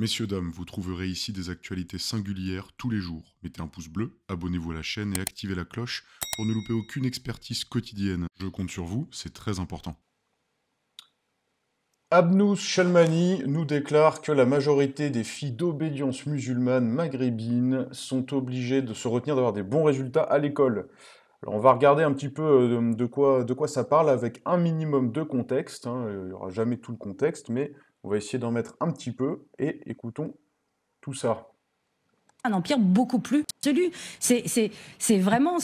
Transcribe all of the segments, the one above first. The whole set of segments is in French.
Messieurs, dames, vous trouverez ici des actualités singulières tous les jours. Mettez un pouce bleu, abonnez-vous à la chaîne et activez la cloche pour ne louper aucune expertise quotidienne. Je compte sur vous, c'est très important. Abnous Shalmani nous déclare que la majorité des filles d'obédience musulmane maghrébine sont obligées de se retenir d'avoir des bons résultats à l'école. Alors on va regarder un petit peu de quoi ça parle avec un minimum de contexte, hein. Il n'y aura jamais tout le contexte, mais on va essayer d'en mettre un petit peu et écoutons tout ça. Un empire beaucoup plus absolu. C'est vraiment,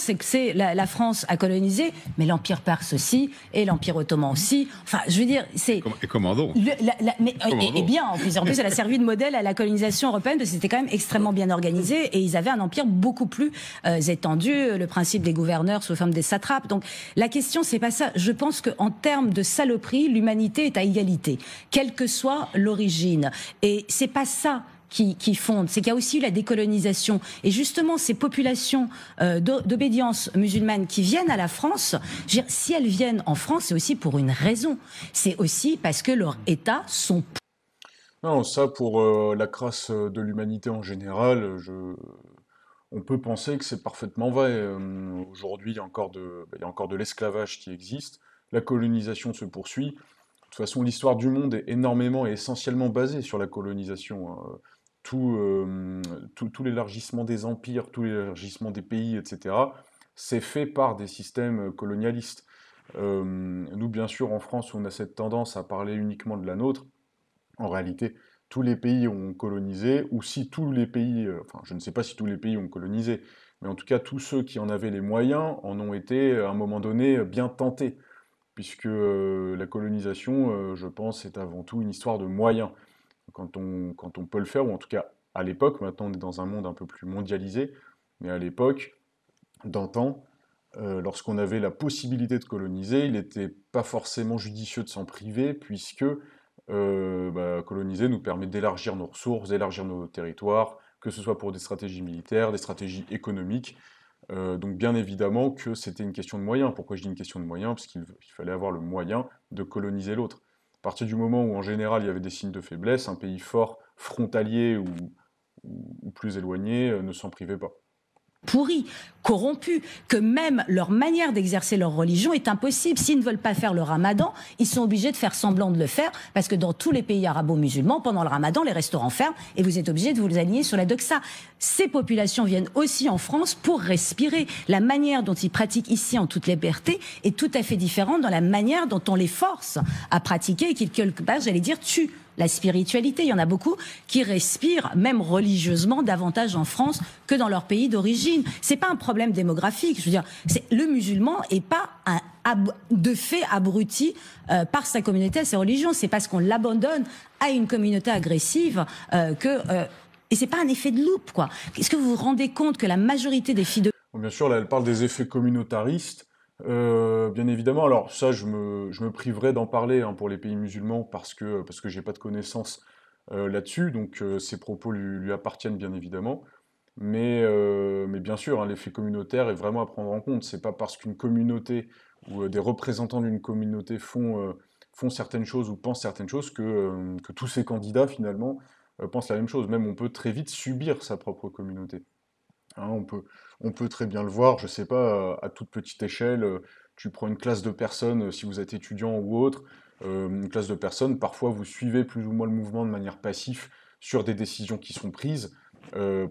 la France a colonisé, mais l'empire perse aussi, et l'empire ottoman aussi. Enfin, je veux dire, c'est... Et comment donc Et bien, en plus, elle a servi de modèle à la colonisation européenne, parce que c'était quand même extrêmement bien organisé, et ils avaient un empire beaucoup plus étendu, le principe des gouverneurs sous forme des satrapes. Donc, la question, c'est pas ça. Je pense qu'en termes de saloperie, l'humanité est à égalité, quelle que soit l'origine. Et c'est pas ça qui fondent, c'est qu'il y a aussi eu la décolonisation. Et justement, ces populations d'obédience musulmane qui viennent à la France, je veux dire, si elles viennent en France, c'est aussi pour une raison. C'est aussi parce que leurs États sont... Non, ça pour la crasse de l'humanité en général, on peut penser que c'est parfaitement vrai. Aujourd'hui, il y a encore de l'esclavage qui existe, la colonisation se poursuit. De toute façon, l'histoire du monde est énormément et essentiellement basée sur la colonisation, hein. Tout l'élargissement des empires, tout l'élargissement des pays, etc., c'est fait par des systèmes colonialistes. Nous, bien sûr, en France, on a cette tendance à parler uniquement de la nôtre. En réalité, tous les pays ont colonisé, ou si tous les pays, enfin, je ne sais pas si tous les pays ont colonisé, mais en tout cas, tous ceux qui en avaient les moyens en ont été, à un moment donné, bien tentés puisque la colonisation, je pense, est avant tout une histoire de moyens. Quand on peut le faire, ou en tout cas à l'époque, maintenant on est dans un monde un peu plus mondialisé, mais à l'époque, d'antan, lorsqu'on avait la possibilité de coloniser, il n'était pas forcément judicieux de s'en priver, puisque coloniser nous permet d'élargir nos ressources, d'élargir nos territoires, que ce soit pour des stratégies militaires, des stratégies économiques, donc bien évidemment que c'était une question de moyens. Pourquoi je dis une question de moyens? Parce qu'il fallait avoir le moyen de coloniser l'autre. À partir du moment où en général il y avait des signes de faiblesse, un pays fort, frontalier ou plus éloigné ne s'en privait pas. Pourris, corrompus, que même leur manière d'exercer leur religion est impossible. S'ils ne veulent pas faire le ramadan, ils sont obligés de faire semblant de le faire, parce que dans tous les pays arabo-musulmans, pendant le ramadan, les restaurants ferment et vous êtes obligés de vous aligner sur la doxa. Ces populations viennent aussi en France pour respirer. La manière dont ils pratiquent ici en toute liberté est tout à fait différente dans la manière dont on les force à pratiquer et qui, quelque part, j'allais dire, tue la spiritualité. Il y en a beaucoup qui respirent, même religieusement, davantage en France que dans leur pays d'origine. C'est pas un problème démographique. Je veux dire, le musulman est pas de fait abruti par sa communauté, à sa religion. C'est parce qu'on l'abandonne à une communauté agressive et c'est pas un effet de loupe, quoi. Est-ce que vous vous rendez compte que la majorité des filles de... Bon, bien sûr, là, elle parle des effets communautaristes. Bien évidemment, alors ça, je me priverai d'en parler, hein, pour les pays musulmans parce que j'ai pas de connaissances là-dessus, donc ces propos lui appartiennent bien évidemment. Mais bien sûr, hein, l'effet communautaire est vraiment à prendre en compte. C'est pas parce qu'une communauté ou des représentants d'une communauté font certaines choses ou pensent certaines choses que tous ces candidats finalement pensent la même chose. Même on peut très vite subir sa propre communauté. Hein, on peut très bien le voir, je sais pas, à toute petite échelle, tu prends une classe de personnes, si vous êtes étudiant ou autre, une classe de personnes, parfois vous suivez plus ou moins le mouvement de manière passive sur des décisions qui sont prises,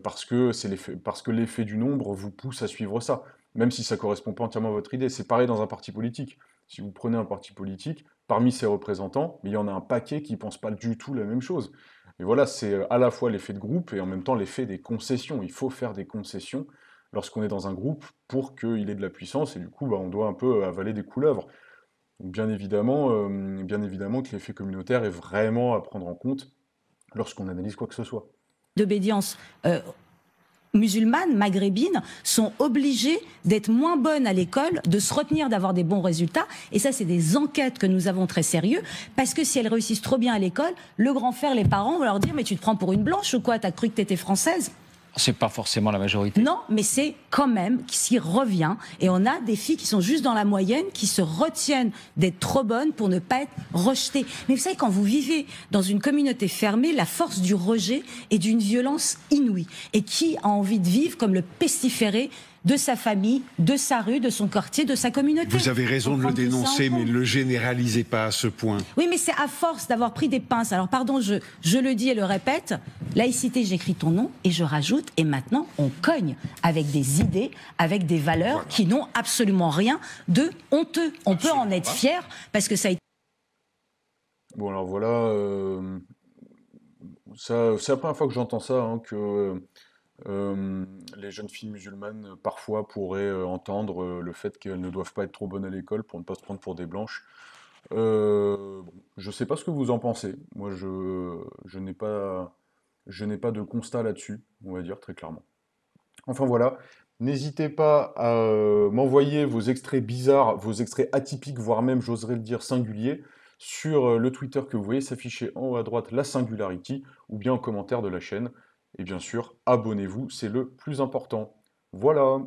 parce que l'effet du nombre vous pousse à suivre ça, même si ça correspond pas entièrement à votre idée. C'est pareil dans un parti politique. Si vous prenez un parti politique, parmi ses représentants, il y en a un paquet qui pensent pas du tout la même chose. Et voilà, c'est à la fois l'effet de groupe et en même temps l'effet des concessions. Il faut faire des concessions lorsqu'on est dans un groupe pour qu'il ait de la puissance, et du coup, on doit un peu avaler des couleuvres. Donc bien évidemment que l'effet communautaire est vraiment à prendre en compte lorsqu'on analyse quoi que ce soit. d'obédience musulmanes, maghrébines, sont obligées d'être moins bonnes à l'école, de se retenir d'avoir des bons résultats. Et ça, c'est des enquêtes que nous avons très sérieux, parce que si elles réussissent trop bien à l'école, le grand frère, les parents vont leur dire « Mais tu te prends pour une blanche ou quoi? T'as cru que t'étais française ?» C'est pas forcément la majorité. Non, mais c'est quand même ce qui revient. Et on a des filles qui sont juste dans la moyenne, qui se retiennent d'être trop bonnes pour ne pas être rejetées. Mais vous savez, quand vous vivez dans une communauté fermée, la force du rejet est d'une violence inouïe. Et qui a envie de vivre comme le pestiféré de sa famille, de sa rue, de son quartier, de sa communauté? Vous avez raison de le dénoncer, mais ne le généralisez pas à ce point. Oui, mais c'est à force d'avoir pris des pinces. Alors, pardon, je le dis et le répète, laïcité, j'écris ton nom et je rajoute, et maintenant, on cogne avec des idées, avec des valeurs qui n'ont absolument rien de honteux. On peut en être fier parce que ça a été... Bon, alors voilà, ça, c'est la première fois que j'entends ça, hein, que les jeunes filles musulmanes, parfois, pourraient entendre le fait qu'elles ne doivent pas être trop bonnes à l'école pour ne pas se prendre pour des blanches. Bon, je sais pas ce que vous en pensez. Moi, je n'ai pas de constat là-dessus, on va dire très clairement. Enfin voilà, n'hésitez pas à m'envoyer vos extraits bizarres, vos extraits atypiques, voire même, j'oserais le dire, singuliers, sur le Twitter que vous voyez s'afficher en haut à droite, la Singularity, ou bien en commentaire de la chaîne. Et bien sûr, abonnez-vous, c'est le plus important. Voilà.